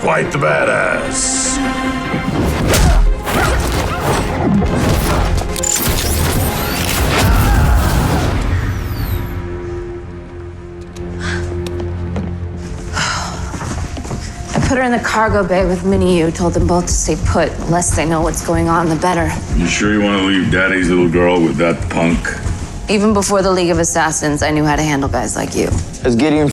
Quite the badass. I put her in the cargo bay with Minnie U. Told them both to stay put. The less they know what's going on, the better. You sure you want to leave Daddy's little girl with that punk? Even before the League of Assassins, I knew how to handle guys like you. As Gideon